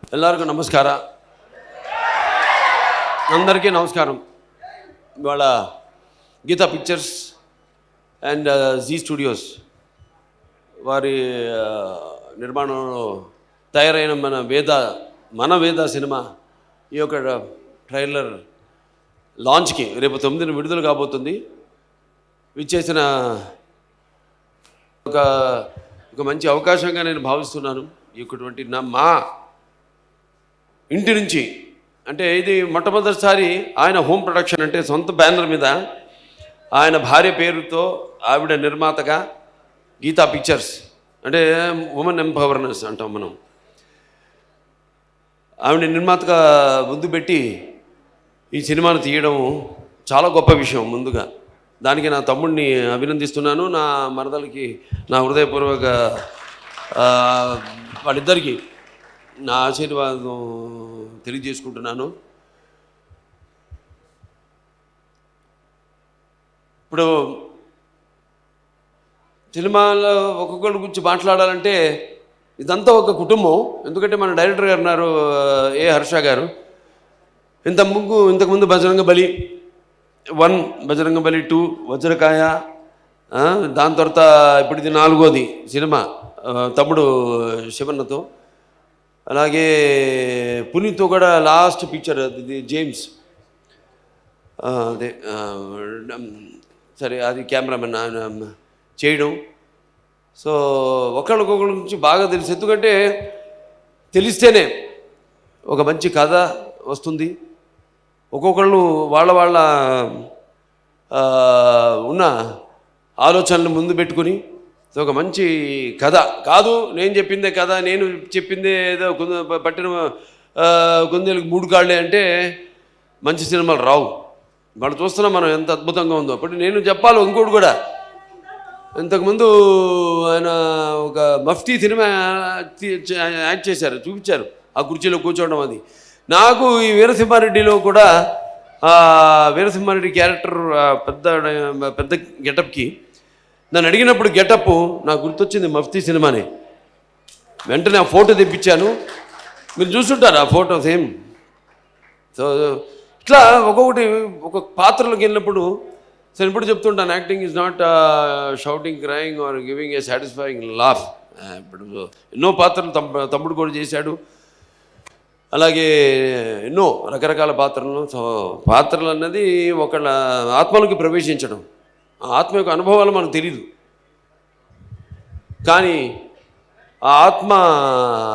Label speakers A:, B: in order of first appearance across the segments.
A: ಎಲ್ಲರಿಗೂ ನಮಸ್ಕಾರ. అందరికీ నమస్కారం. ఇవాళ Geetha pictures and Zee studios వారి నిర్మాణంలో తయారైన మన వేద సినిమా ఈ యొక్క ట్రైలర్ లాంచ్కి రేపు 9న విడుదల కాబోతుంది. విచ్చేసిన ఒక మంచి అవకాశంగా నేను భావిస్తున్నాను. ఇటువంటి మా ఇంటి నుంచి, అంటే ఇది మొట్టమొదటిసారి ఆయన హోమ్ ప్రొడక్షన్, అంటే సొంత బ్యానర్ మీద ఆయన భార్య పేరుతో ఆవిడ నిర్మాతగా గీతా పిక్చర్స్, అంటే ఉమెన్ ఎంపవర్నెస్ అంటాం మనం, ఆవిడ నిర్మాతగా ముందు పెట్టి ఈ సినిమాను తీయడం చాలా గొప్ప విషయం. ముందుగా దానికి నా తమ్ముడిని అభినందిస్తున్నాను. నా మరదలకి నా హృదయపూర్వక వాళ్ళిద్దరికీ నా ఆశీర్వాదం తెలియజేసుకుంటున్నాను. ఇప్పుడు సినిమాలో ఒక్కొక్కరి గురించి మాట్లాడాలంటే ఇదంతా ఒక కుటుంబం. ఎందుకంటే మన డైరెక్టర్ గారు ఉన్నారు, ఏ హర్ష గారు. ఇంతకుముందు బజరంగ బలి 1, బజరంగ బలి 2, వజ్రకాయ, దాని తర్వాత ఇప్పుడు ఇది 4వది సినిమా తమ్ముడు శివన్నతో. అలాగే పునీత్తో కూడా లాస్ట్ పిక్చర్ అది జేమ్స్, అదే సరే అది కెమెరామెన్ చేయడం. సో ఒకళ్ళకొకళ్ళ నుంచి బాగా తెలుసు. ఎందుకంటే తెలిస్తేనే ఒక మంచి కథ వస్తుంది. ఒక్కొక్కళ్ళు వాళ్ళ ఉన్న ఆలోచనలు ముందు పెట్టుకుని ఒక మంచి కథ కాదు, నేను చెప్పిందే కథ, నేను చెప్పిందే ఏదో పట్టిన కుందేలకు 3 కాళ్ళే అంటే మంచి సినిమాలు రావు. వాళ్ళు చూస్తున్నాం మనం ఎంత అద్భుతంగా ఉందో. అప్పుడు నేను చెప్పాలి ఇంకోటి కూడా. ఇంతకుముందు ఆయన ఒక మఫ్తీ సినిమా యాక్ట్ చేశారు, చూపించారు ఆ కుర్చీలో కూర్చోవడం. అది నాకు ఈ వీరసింహారెడ్డిలో కూడా వీరసింహారెడ్డి క్యారెక్టర్ పెద్ద గెటప్కి నన్ను అడిగినప్పుడు గెటప్ నాకు గుర్తొచ్చింది మఫ్తీ సినిమాని. వెంటనే ఆ ఫోటో తెప్పించాను. మీరు చూస్తుంటారు ఆ ఫోటో సేమ్. సో ఇట్లా ఒక్కొక్క పాత్రలోకి వెళ్ళినప్పుడు సరే ఇప్పుడు చెప్తుంటాను, acting is not shouting, crying are giving a satisfying laugh. ఇప్పుడు ఎన్నో పాత్రలు తమ్ముడు కూడా చేశాడు. అలాగే ఎన్నో రకరకాల పాత్రలు. సో పాత్రలు అన్నది ఒకళ్ళ ఆత్మలోకి ప్రవేశించడం. ఆ ఆత్మ యొక్క అనుభవాలు మనకు తెలీదు, కానీ ఆ ఆత్మ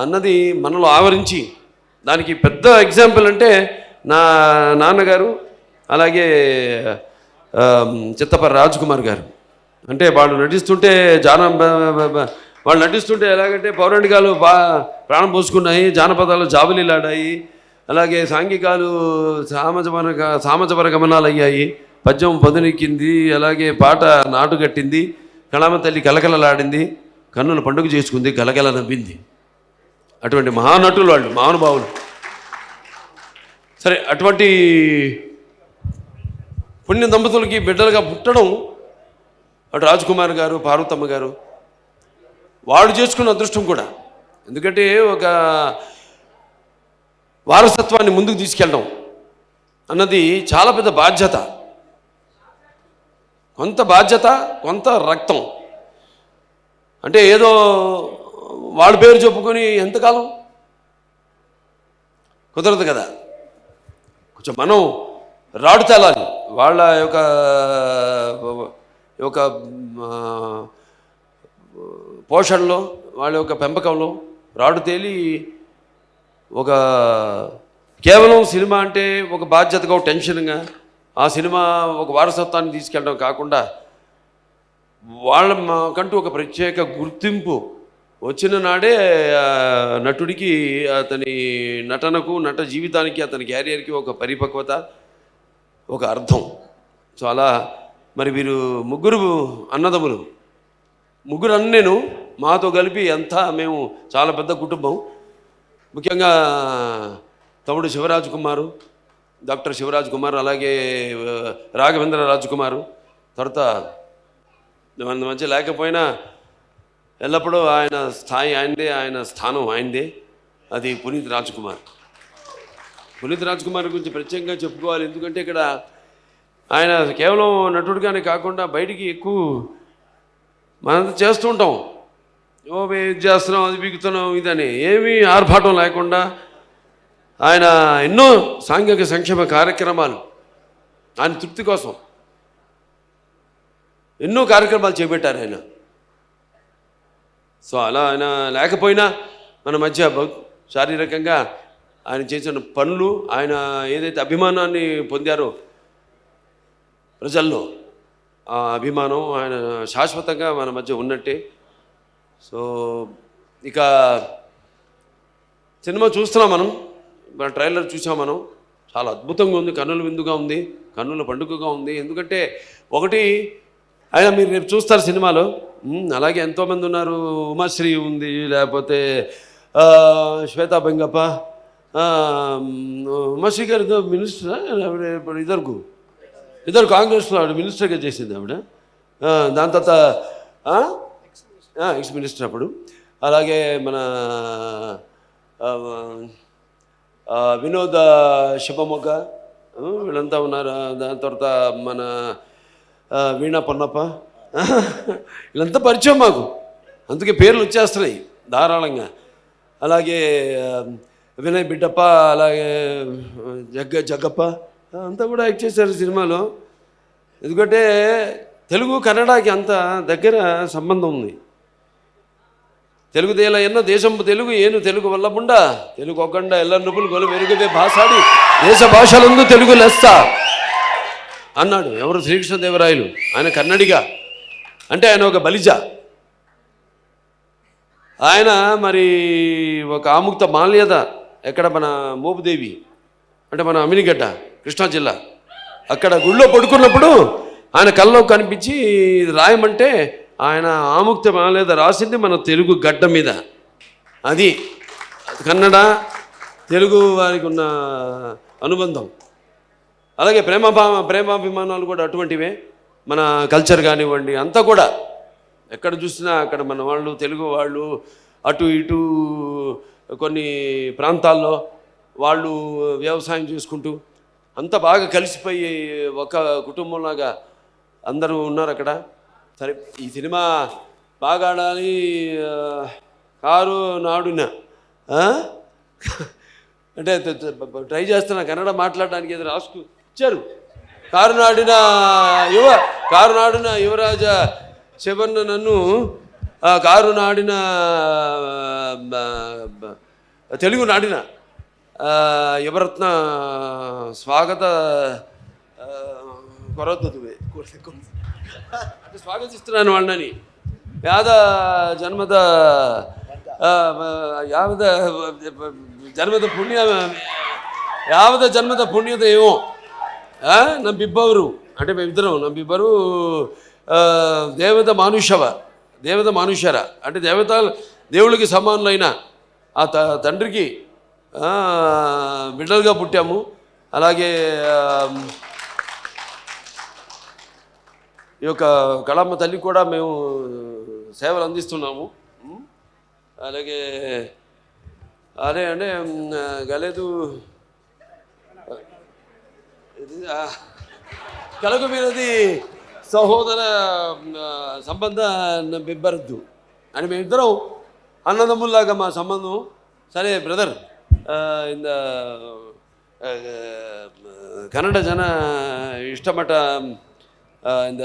A: అన్నది మనలో ఆవరించి, దానికి పెద్ద ఎగ్జాంపుల్ అంటే నా నాన్నగారు, అలాగే చిత్తపర్రి రాజ్ కుమార్ గారు. అంటే వాళ్ళు నటిస్తుంటే ఎలాగంటే పౌరాణికాలు ప్రాణం పోసుకున్నాయి, జానపదాలు జాబులీలాడాయి, అలాగే సాంఘికాలు సామజపర గమనాలు అయ్యాయి, పద్యం పొందనెక్కింది, అలాగే పాట నాటు కట్టింది, కళామ తల్లి కలకలలాడింది, కన్నుల పండుగ చేసుకుంది, కలకల నవ్వింది. అటువంటి మహానటులు వాళ్ళు, మహానుభావులు. సరే, అటువంటి పుణ్య దంపతులకి బిడ్డలుగా పుట్టడం అటు రాజ్ కుమార్ గారు, పార్వతమ్మ గారు వాళ్ళు చేసుకున్న అదృష్టం కూడా. ఎందుకంటే ఒక వారసత్వాన్ని ముందుకు తీసుకెళ్ళడం అన్నది చాలా పెద్ద బాధ్యత. కొంత బాధ్యత, కొంత రక్తం. అంటే ఏదో వాళ్ళ పేరు చెప్పుకొని ఎంతకాలం కుదరదు కదా. కొంచెం మనం రాడు తేలాలి. వాళ్ళ యొక్క పోషణలో, వాళ్ళ యొక్క పెంపకంలో రాడు తేలి ఒక కేవలం సినిమా అంటే ఒక బాధ్యతగా, ఒక టెన్షన్గా ఆ సినిమా ఒక వారసత్వాన్ని తీసుకెళ్ళడం కాకుండా వాళ్ళకంటూ ఒక ప్రత్యేక గుర్తింపు వచ్చిన నాడే నటుడికి, అతని నటనకు, నట జీవితానికి, అతని క్యారియర్కి ఒక పరిపక్వత, ఒక అర్థం. సో అలా మరి వీరు ముగ్గురు అన్నదమ్ములు, ముగ్గురు అన్నేను మాతో కలిపి అంతా మేము చాలా పెద్ద కుటుంబం. ముఖ్యంగా తమ్ముడు శివరాజ్ కుమారు, డాక్టర్ శివరాజ్ కుమార్, అలాగే రాఘవేంద్ర రాజ్ కుమారు. తర్వాత మన మధ్య లేకపోయినా ఎల్లప్పుడూ ఆయన స్థాయి ఆయనదే, ఆయన స్థానం ఆయనదే. అది పునీత్ రాజ్కుమార్. పునీత్ రాజ్కుమార్ గురించి ప్రత్యేకంగా చెప్పుకోవాలి. ఎందుకంటే ఇక్కడ ఆయన కేవలం నటుడిగానే కాకుండా బయటికి ఎక్కువ మనంతా చేస్తూ ఉంటాం. మేము ఇది చేస్తున్నాం, అది బిగుతున్నాం, ఇదని ఏమీ ఆర్భాటం లేకుండా ఆయన ఎన్నో సాంఘిక సంక్షేమ కార్యక్రమాలు ఆయన తృప్తి కోసం ఎన్నో కార్యక్రమాలు చేపట్టారు ఆయన. సో అలా ఆయన లేకపోయినా మన మధ్య శారీరకంగా ఆయన చేసిన పనులు, ఆయన ఏదైతే అభిమానాన్ని పొందారో ప్రజల్లో, ఆ అభిమానం ఆయన శాశ్వతంగా మన మధ్య ఉన్నట్టే. సో ఇక సినిమా చూస్తున్నాం మనం, మన ట్రైలర్ చూసాం మనం. చాలా అద్భుతంగా ఉంది, కన్నుల విందుగా ఉంది, కన్నుల పండుగగా ఉంది. ఎందుకంటే ఒకటి ఆయన మీరు రేపు చూస్తారు సినిమాలో. అలాగే ఎంతోమంది ఉన్నారు. ఉమాశ్రీ ఉంది, లేకపోతే శ్వేతా బెంగప్ప, ఉమాశ్రీ గారు మినిస్టరా ఇప్పుడు ఇద్దరు కాంగ్రెస్లో ఆవిడ మినిస్టర్గా చేసింది ఆవిడ. దాని తర్వాత ఎక్స్ మినిస్టర్ అప్పుడు. అలాగే మన వినోద శుభమొగ్గ, వీళ్ళంతా ఉన్నారు. దాని తర్వాత మన వీణా పొన్నప్ప, వీళ్ళంతా పరిచయం మాకు, అందుకే పేర్లు వచ్చేస్తున్నాయి ధారాళంగా. అలాగే వినయ్ బిడ్డప్ప, అలాగే జగ్గప్ప అంతా కూడా యాక్ట్ చేశారు సినిమాలో. ఎందుకంటే తెలుగు కన్నడకి అంత దగ్గర సంబంధం ఉంది. తెలుగు దేల ఎన్న దేశంపు తెలుగు ఏను తెలుగు వల్లముండ తెలుగు ఒకండ ఎల్ల నృపులు గొలు వెలుగువే భాషాడి దేశ భాషలందు తెలుగు లెస్స అన్నాడు ఎవరు? శ్రీకృష్ణదేవరాయలు. ఆయన కన్నడిగా, అంటే ఆయన ఒక బలిజ. ఆయన మరి ఒక ఆముక్త మాల్యద, ఎక్కడ మన మోపుదేవి అంటే మన అమినిగడ్డ కృష్ణా జిల్లా, అక్కడ గుళ్ళో పడుకున్నప్పుడు ఆయన కల్లో కనిపించి రాయమంటే ఆయన ఆముక్త మాల్యద రాసింది మన తెలుగు గడ్డ మీద. అది కన్నడ తెలుగు వారికి ఉన్న అనుబంధం. అలాగే ప్రేమాభిమానాలు కూడా అటువంటివే. మన కల్చర్ కానివ్వండి అంతా కూడా ఎక్కడ చూసినా అక్కడ మన వాళ్ళు, తెలుగు వాళ్ళు అటు ఇటు కొన్ని ప్రాంతాల్లో వాళ్ళు వ్యవసాయం చేసుకుంటూ అంతా బాగా కలిసిపోయి ఒక కుటుంబంలాగా అందరూ ఉన్నారు అక్కడ. సరే, ఈ సినిమా బాగా ఆడాలి. కారు నాడున అంటే ట్రై చేస్తున్నా కన్నడ మాట్లాడడానికి, ఏదో రాసుకు ఇచ్చారు. కారు నాడిన యువరాజ శివన్న నన్ను కారు నాడిన తెలుగు నాడిన యువరత్న స్వాగత కొరద్దువే స్వాగతిస్తున్నాను వాళ్ళని. యావద జన్మద పుణ్యత ఏమో నమ్మిబ్బరు, అంటే మేమిద్దరం నమ్మిబ్బరు దేవత మానుషర, అంటే దేవుళ్ళకి సమానులైన ఆ తండ్రికి బిడ్డలుగా పుట్టాము. అలాగే ఈ యొక్క కళమ్మ తల్లి కూడా మేము సేవలు అందిస్తున్నాము. అలాగే అదే అంటే గలేదు కలగ మీదది సహోదర సంబంధ బిబ్బరద్దు అని మేమిద్దరం అన్నదమ్ముల్లాగా మా సంబంధం. సరే బ్రదర్, ఇంద కన్నడ జన ఇష్టమట இந்த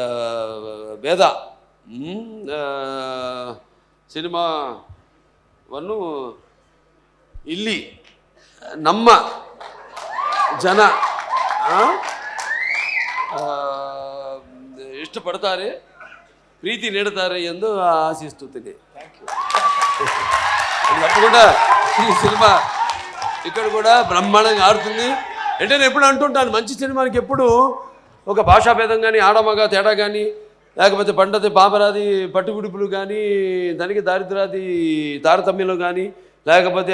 A: வேதா ಸಿನಿಮಾವನ್ನು ಇಲ್ಲಿ ನಮ್ಮ ಜನ ಇಷ್ಟಪಡ್ತಾರೆ, ಪ್ರೀತಿ ನೀಡುತ್ತಾರೆ ಎಂದು ಆಶಿಸುತ್ತೇನೆ. తప్పకుండా ఈ సినిమా ఇక్కడ కూడా బ్రహ్మాండంగా ఆడుతుంది. అంటే నేను ఎప్పుడు అంటుంటాను, మంచి సినిమానికి ఎప్పుడు ఒక భాషాభేదం కానీ, ఆడమగ తేడా కానీ, లేకపోతే పండది పాపరాది పట్టుగుడుపులు కానీ, దానికి దారిద్రాది తారతమ్యంలో కానీ, లేకపోతే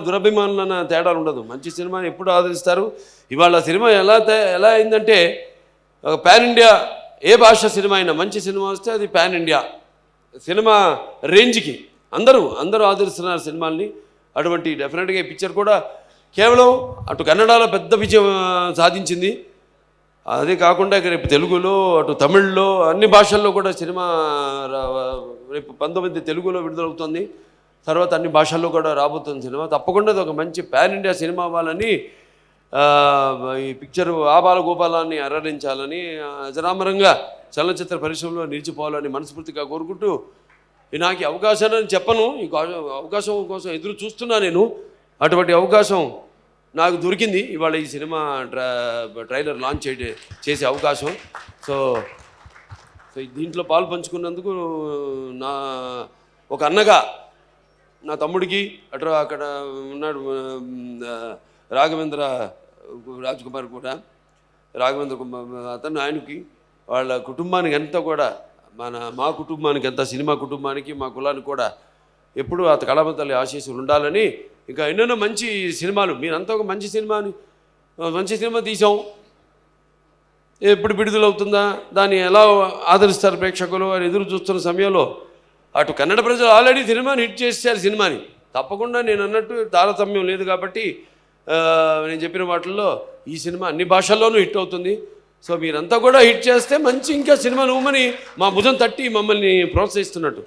A: దురభిమానులన్న తేడాలు ఉండదు. మంచి సినిమాని ఎప్పుడు ఆదరిస్తారు. ఇవాళ సినిమా ఎలా అయిందంటే పాన్ ఇండియా, ఏ భాష సినిమా అయినా మంచి సినిమా వస్తే అది పాన్ ఇండియా సినిమా రేంజ్కి అందరూ ఆదరిస్తున్నారు సినిమాల్ని. అటువంటి డెఫినెట్గా ఈ పిక్చర్ కూడా కేవలం అటు కన్నడలో పెద్ద విజయం సాధించింది. అదే కాకుండా రేపు తెలుగులో అటు తమిళ్లో అన్ని భాషల్లో కూడా సినిమా రేపు 19 తెలుగులో విడుదలవుతుంది. తర్వాత అన్ని భాషల్లో కూడా రాబోతుంది సినిమా. తప్పకుండా అది ఒక మంచి పాన్ ఇండియా సినిమా అవ్వాలని, ఈ పిక్చర్ ఆబాల గోపాలాన్ని అరరించాలని, అజరామరంగా చలనచిత్ర పరిశ్రమలో నిలిచిపోవాలని మనస్ఫూర్తిగా కోరుకుంటూ, నాకు ఈ అవకాశాన్ని చెప్పను, ఈ అవకాశం కోసం ఎదురు చూస్తున్నా నేను. అటువంటి అవకాశం నాకు దొరికింది ఇవాళ ఈ సినిమా ట్రైలర్ లాంచ్ చేసే అవకాశం. సో దీంట్లో పాలు పంచుకున్నందుకు నా ఒక అన్నగా నా తమ్ముడికి, అక్కడ ఉన్నాడు రాఘవేంద్ర రాజ్కుమార్ కూడా, రాఘవేంద్ర కుమార్ అతను, ఆయనకి వాళ్ళ కుటుంబానికి ఎంత కూడా, మా కుటుంబానికి ఎంత, సినిమా కుటుంబానికి మా కులానికి కూడా ఎప్పుడూ ఆ కళామ తల్లి ఆశీస్సులు ఉండాలని, ఇంకా ఎన్నెన్నో మంచి సినిమాలు, మీరంతా ఒక మంచి సినిమా తీసాం, ఎప్పుడు విడుదలవుతుందా, దాన్ని ఎలా ఆదరిస్తారు ప్రేక్షకులు అని ఎదురు చూస్తున్న సమయంలో అటు కన్నడ ప్రజలు ఆల్రెడీ సినిమాని హిట్ చేశారు. సినిమాని తప్పకుండా నేను అన్నట్టు తారతమ్యం లేదు కాబట్టి నేను చెప్పిన వాటిల్లో ఈ సినిమా అన్ని భాషల్లోనూ హిట్ అవుతుంది. సో మీరంతా కూడా హిట్ చేస్తే మంచి ఇంకా సినిమా నువ్వమని మా భుజం తట్టి మమ్మల్ని ప్రోత్సహిస్తున్నట్టు.